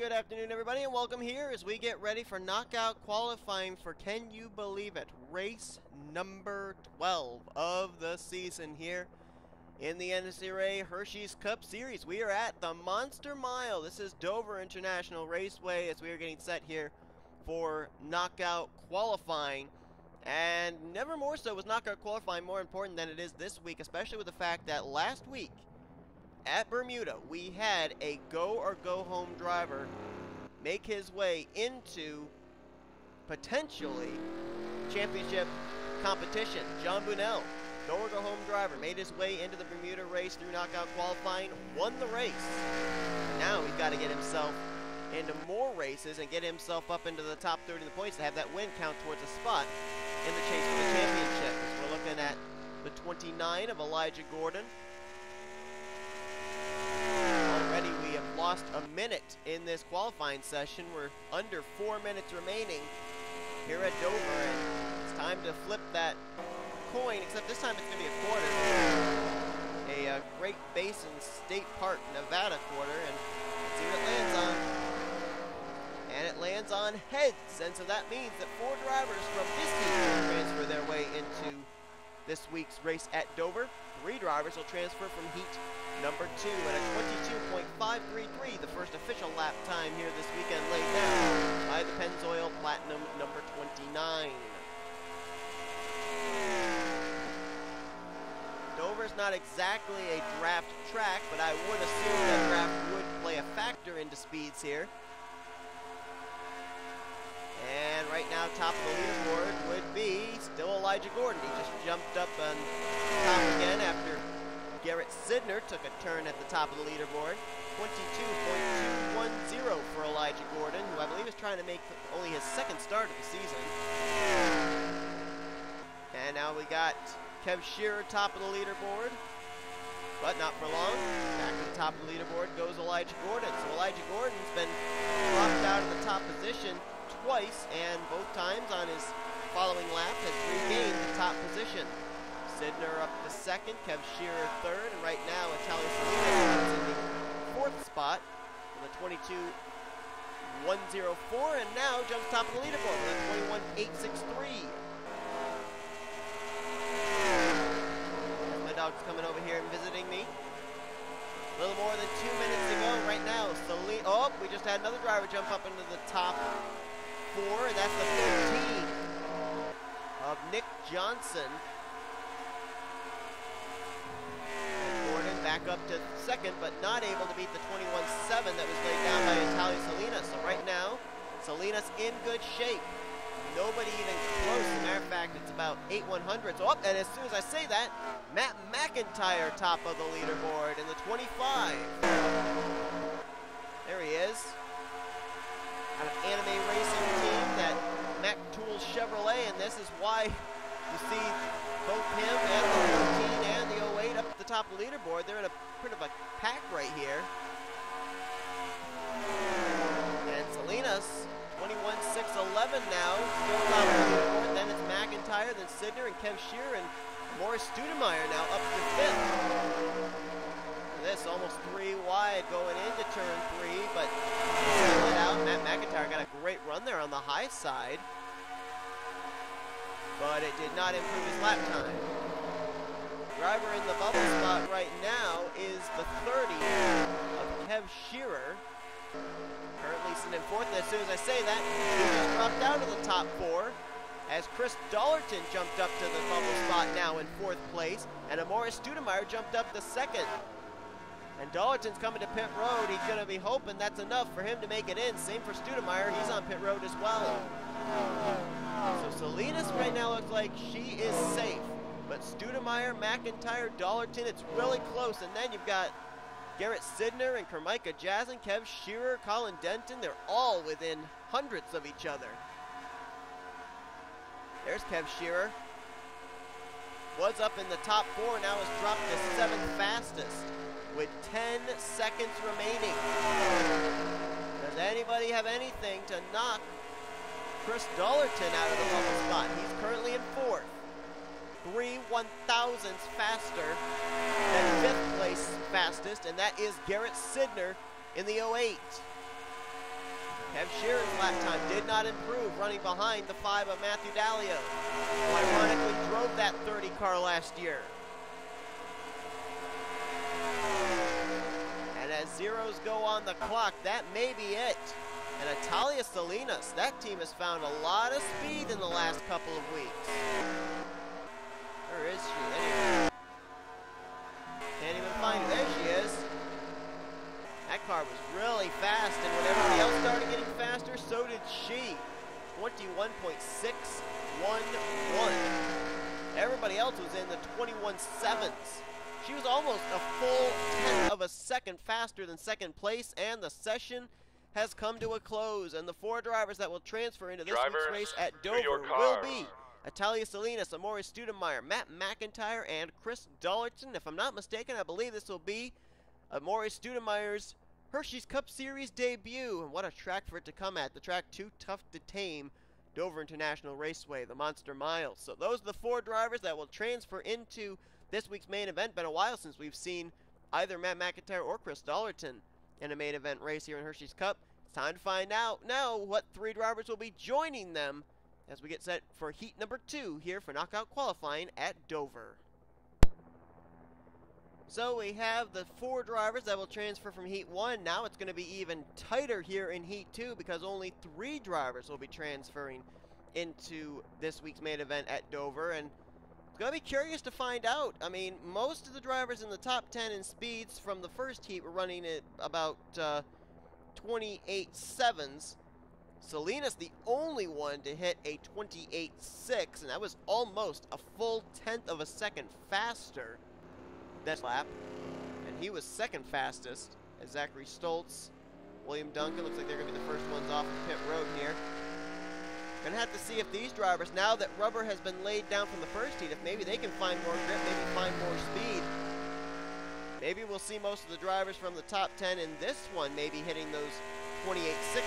Good afternoon, everybody, and welcome here as we get ready for knockout qualifying for, can you believe it, race number 12 of the season here in the NNSCRA Hersheys Cup Series. We are at the Monster Mile. This is Dover International Raceway as we are getting set here for knockout qualifying. And never more so was knockout qualifying more important than it is this week, especially with the fact that last week at Bermuda, we had a go or go home driver make his way into potentially championship competition. John Bunnell, go or go home driver, made his way into the Bermuda race through knockout qualifying, won the race. Now he's got to get himself into more races and get himself up into the top 30 of the points to have that win count towards a spot in the chase for the championship. As we're looking at the 29 of Elijah Gordon. Already we have lost a minute in this qualifying session. We're under 4 minutes remaining here at Dover, and it's time to flip that coin, except this time it's going to be a quarter. A Great Basin State Park, Nevada quarter, and let's see what it lands on. And it lands on heads, and so that means that 4 drivers from this heat will transfer their way into this week's race at Dover. 3 drivers will transfer from heat number 2 at a 22.533, the first official lap time here this weekend, laid down by the Pennzoil Platinum number 29. Dover's not exactly a draft track, but I would assume that draft would play a factor into speeds here. And right now, top of the leaderboard would be still Elijah Gordon. He just jumped up on top again after Garrett Sidner took a turn at the top of the leaderboard. 22.210 for Elijah Gordon, who I believe is trying to make only his second start of the season. And now we got Kev Shearer top of the leaderboard, but not for long. Back to the top of the leaderboard goes Elijah Gordon. So Elijah Gordon's been dropped out of the top position twice, and both times on his following lap has regained the top position. Sidner up to second, Kev Shearer third, and right now Italian Salina is in the 4th spot with a 22.104, and now jumps top of the leaderboard with a 21.863. My dog's coming over here and visiting me. A little more than 2 minutes to go right now. Salina, oh, we just had another driver jump up into the top 4, and that's the 15 of Nick Johnson. Back up to second, but not able to beat the 21.7 that was laid down by Italian Salina. So right now, Salina's in good shape. Nobody even close. As a matter of fact, it's about 8/100. So up, and as soon as I say that, Matt McIntyre top of the leaderboard in the 25. There he is. Out of Anime Racing Team, that Mac Tool Chevrolet, and this is why you see both him and the 14 and the 08 up at the top of the leaderboard. They're in a bit of a pack right here. And Salinas, 21.611 now, still top of the leaderboard. Then it's McIntyre, then Sidner, and Kev Shearer, and Morris Studemeyer now up to 5th. This almost 3 wide going into turn 3, but it out. Matt McIntyre got a great run there on the high side, but it did not improve his lap time. Driver in the bubble spot right now is the 30 of Kev Shearer, currently sitting in 4th. And as soon as I say that, he just dropped down to the top 4, as Chris Dollerton jumped up to the bubble spot now in 4th place, and Morris Studemeyer jumped up to 2nd. And Dollerton's coming to pit road. He's going to be hoping that's enough for him to make it in. Same for Studemeyer. He's on pit road as well. So Salinas right now looks like she is safe, but Studemeyer, McIntyre, Dollerton, it's really close. And then you've got Garrett Sidner and Carmichael Jazin, Kev Shearer, Colin Denton. They're all within hundreds of each other. There's Kev Shearer. Was up in the top 4, now has dropped to 7th fastest with 10 seconds remaining. Does anybody have anything to knock Chris Dollerton out of the bubble spot? He's currently in 4th. 3/1000ths faster than 5th place fastest, and that is Garrett Sidner in the 08. Kev Sheeran's lap time did not improve, running behind the 5 of Matthew Dallio, who ironically drove that 30 car last year. And as zeros go on the clock, that may be it. And Natalia Salinas, that team has found a lot of speed in the last couple of weeks. Where is she? Anyway. Can't even find her. There she is. That car was really fast, and when everybody else started getting faster, so did she. 21.611. Everybody else was in the 21.7s. She was almost a full tenth of a second faster than second place, and the session has come to a close. And the 4 drivers that will transfer into this week's race at Dover will be Natalia Salinas, Amore Studemeyer, Matt McIntyre, and Chris Dollerton. If I'm not mistaken, I believe this will be Amore Studemeyer's Hersheys Cup Series debut. And what a track for it to come at. The track too tough to tame, Dover International Raceway, the Monster Miles. So those are the 4 drivers that will transfer into this week's main event. Been a while since we've seen either Matt McIntyre or Chris Dollerton in a main event race here in Hersheys Cup. It's time to find out now what 3 drivers will be joining them as we get set for heat number 2 here for knockout qualifying at Dover. So we have the 4 drivers that will transfer from heat 1. Now it's going to be even tighter here in heat 2 because only 3 drivers will be transferring into this week's main event at Dover. And it's going to be curious to find out. I mean, most of the drivers in the top 10 in speeds from the first heat were running at about 28.7s. Salinas, the only one to hit a 28.6, and that was almost a full tenth of a second faster that lap. And he was second fastest as Zachary Stoltz, William Duncan, looks like they're going to be the first ones off of pit road here. Gonna have to see if these drivers, now that rubber has been laid down from the first heat, if maybe they can find more grip, maybe find more speed. Maybe we'll see most of the drivers from the top 10 in this one maybe hitting those 28.6s.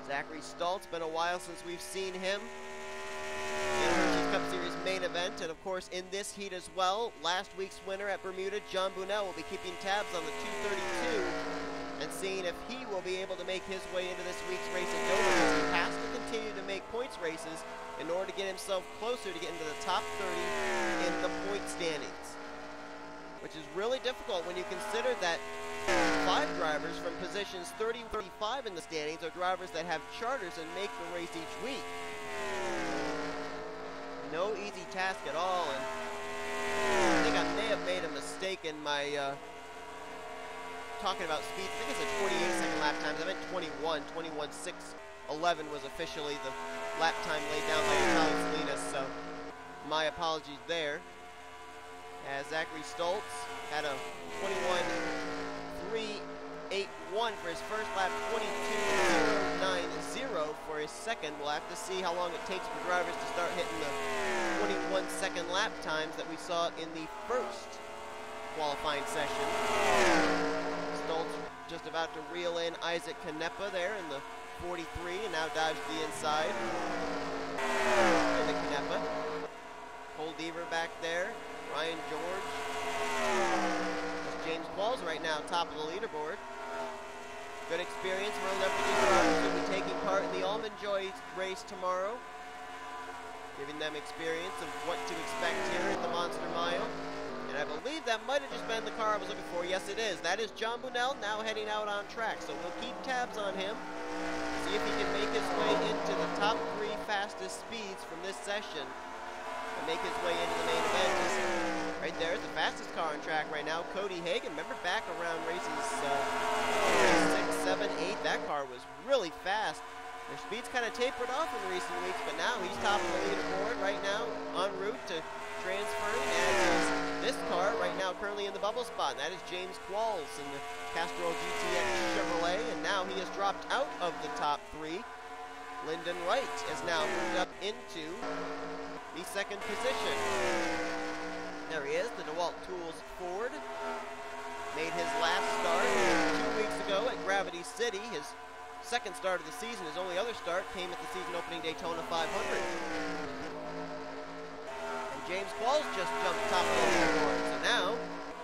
Zachary Stoltz, been a while since we've seen him in Hersheys Cup Series main event, and of course in this heat as well. Last week's winner at Bermuda, John Bunnell, will be keeping tabs on the 232 and seeing if he will be able to make his way into this week's race at Dover, because he has to continue to make points races in order to get himself closer to getting to the top 30 in the point standings, which is really difficult when you consider that 5 drivers from positions 30 and 35 in the standings are drivers that have charters and make the race each week. No easy task at all, and I think I may have made a mistake in my talking about speed. I think it's a 28-second lap times. I meant 21. 21.611 was officially the lap time laid down by Natalia Salinas, so my apologies there. As Zachary Stoltz had a 21.381 for his first lap, 22.090 for his second. We'll have to see how long it takes for drivers to start hitting the 21-second lap times that we saw in the first qualifying session. Stoltz just about to reel in Isaac Canepa there in the 43, and now dives to the inside into Canepa. Cole Deaver back there. Ryan George. James Qualls right now top of the leaderboard. Good experience for 11 of these drivers who will be taking part in the Almond Joy race tomorrow, giving them experience of what to expect here at the Monster Mile. And I believe that might have just been the car I was looking for. Yes, it is. That is John Bunnell now heading out on track. So we'll keep tabs on him, see if he can make his way into the top 3 fastest speeds from this session and make his way into the main event. Right there is the fastest car on track right now, Cody Hagan. Remember back around races 6, 7, 8, that car was really fast. Their speed's kind of tapered off in recent weeks, but now he's top of the leaderboard right now, en route to transferring, as is this car right now currently in the bubble spot, and that is James Qualls in the Castrol GTX Chevrolet, and now he has dropped out of the top 3. Lyndon Wright has now moved up into the second position. There he is, the DeWalt Tools Ford. Made his last start 2 weeks ago at Gravity City. His second start of the season, his only other start, came at the season opening Daytona 500. And James Qualls just jumped top of the leaderboard. So now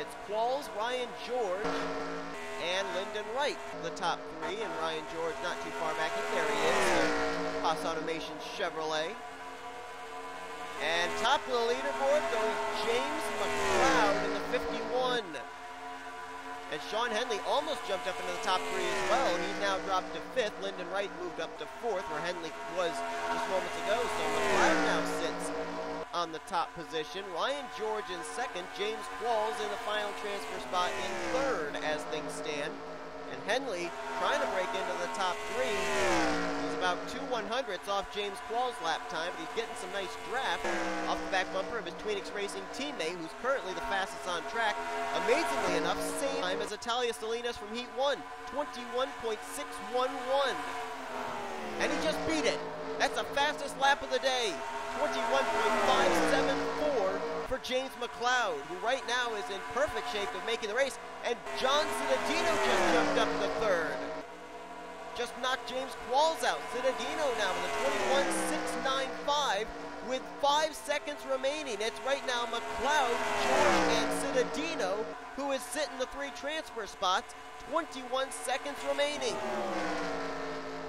it's Qualls, Ryan George, and Lyndon Wright, the top three, and Ryan George not too far back. There he is, Haas Automation Chevrolet. And top of the leaderboard goes James McLeod in the 51. And Sean Henley almost jumped up into the top three as well. He's now dropped to 5th. Lyndon Wright moved up to 4th, where Henley was just moments ago. So McLeod now sits on the top position. Ryan George in 2nd. James Qualls in the final transfer spot in 3rd as things stand. And Henley trying to break into the top three. He's about 2/100ths off James Qualls' lap time, but he's getting some nice draft off the back bumper of his Tweenix Racing teammate, who's currently the fastest on track. Amazingly enough, same time as Italia Salinas from Heat 1, 21.611. And he just beat it. That's the fastest lap of the day, 21.574 for James McLeod, who right now is in perfect shape of making the race. And John Cittadino just jumped up to 3rd. Just knocked James Qualls out. Cittadino now with a 21.695 with 5 seconds remaining. It's right now McLeod, George, and Cittadino who is sitting the 3 transfer spots. 21 seconds remaining.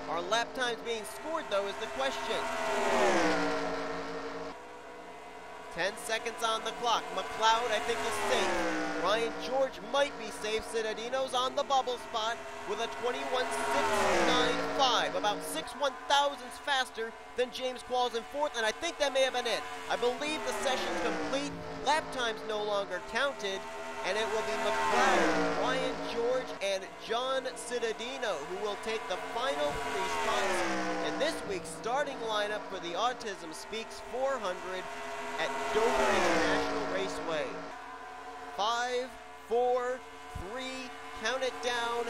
Are lap times being scored, though, is the question. 10 seconds on the clock. McLeod, I think, is safe. Ryan George might be safe. Cittadino's on the bubble spot with a 21.695. About 6/1000ths faster than James Qualls in 4th, and I think that may have been it. I believe the session's complete. Lap time's no longer counted, and it will be McLeod, Ryan George, and John Cittadino who will take the final 3 spots in this week's starting lineup for the Autism Speaks 400 at Dover International Raceway. 5, 4, 3, count it down.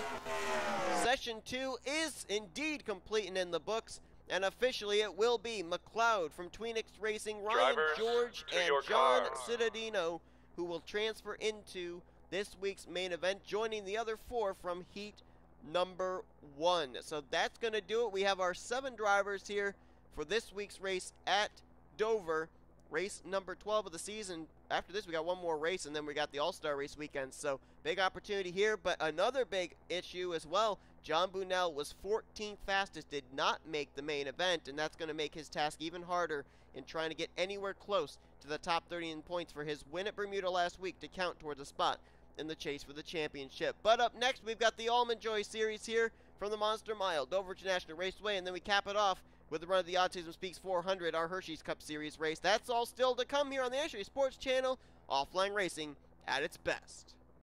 Session 2 is indeed complete and in the books, and officially it will be McLeod from Tweenix Racing, Ryan George, and John Cittadino who will transfer into this week's main event, joining the other 4 from heat number 1. So that's going to do it. We have our 7 drivers here for this week's race at Dover. Race number 12 of the season. After this, we got one more race, and then we got the All-Star Race weekend. So, big opportunity here, but another big issue as well. John Bunnell was 14th fastest, did not make the main event, and that's going to make his task even harder in trying to get anywhere close to the top 30 in points for his win at Bermuda last week to count towards a spot in the chase for the championship. But up next, we've got the Almond Joy Series here from the Monster Mile, Dover International Raceway, and then we cap it off with the run of the Autism Speaks 400, our Hersheys Cup Series race. That's all still to come here on the Hersheys Sports Channel, offline racing at its best.